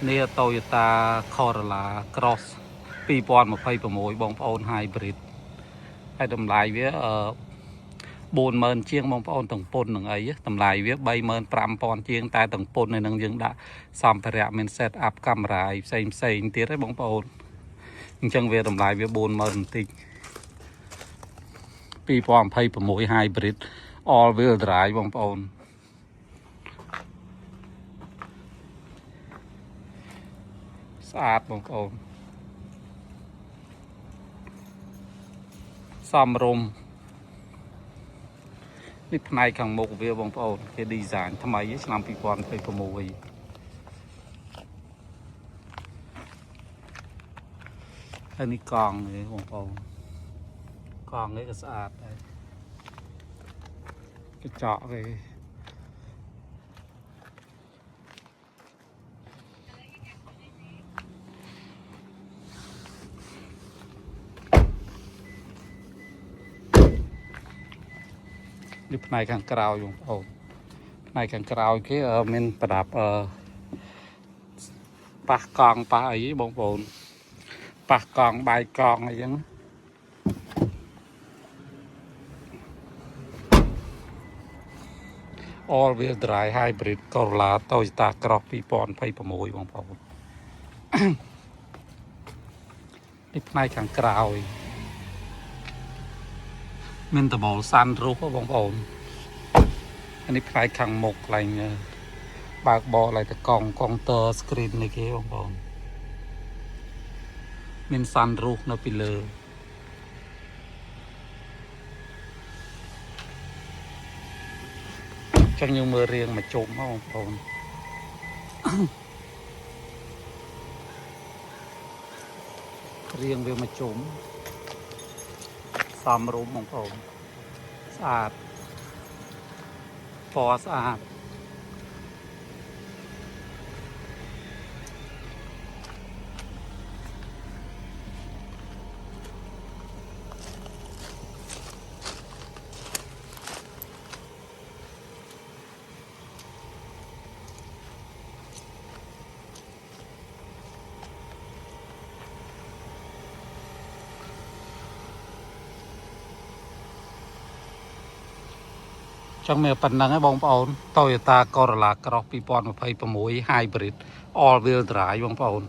នេះ Toyota Corolla Cross 2026 បងប្អូន Hybrid ហើយតម្លៃវា40000ជាងបងប្អូនទាំងពុននឹងអីតម្លៃវា35000ជាងតែទាំងពុននៅនឹងយើងដាក់សម្ភារៈមាន set up កាមេរ៉ាផ្សេងទៀតហ្នឹងបងប្អូនអញ្ចឹងវាតម្លៃវា40000បន្តិច2026 Hybrid all wheel drive បងប្អូនស្អាតបងប្អូនសមរម្យនេះផ្នែកខាងមុខវាបងប្អូនគេ design ថ្មីឆ្នាំ2026ហើយនេះកង់នេះបងប្អូនកង់នេះក៏ស្អាតដែរកញ្ចក់វានេះផ្នែកខាងក្រោយបងប្អូនផ្នែកខាងក្រោយគេមានប្រដាប់ប៉ះកង់ប៉ះអីបងប្អូនប៉ះកង់បាយកង់អីចឹងall wheel drive hybrid Corolla Toyota Cross 2026បងប្អូននេះផ្នែកខាងក្រោយមានដបសាន់រូបបងប្អូនអានេះផ្នែកខាងមុខកន្លែងបើកបរឡើងទៅកង់ទ័រ screen នេះគេបងប្អូនមានសាន់រូបនៅពីលើចឹងយើងមើលរៀងមកជុំបងប្អូនរៀងវាមកជុំសមរម្យបងប្អូនស្អាតពណ៌ស្អាតចឹងមានប៉ុណ្្នឹងឯងបងប្អូន Toyota Corolla Cross 2026 Hybrid all wheel drive បងប្អូន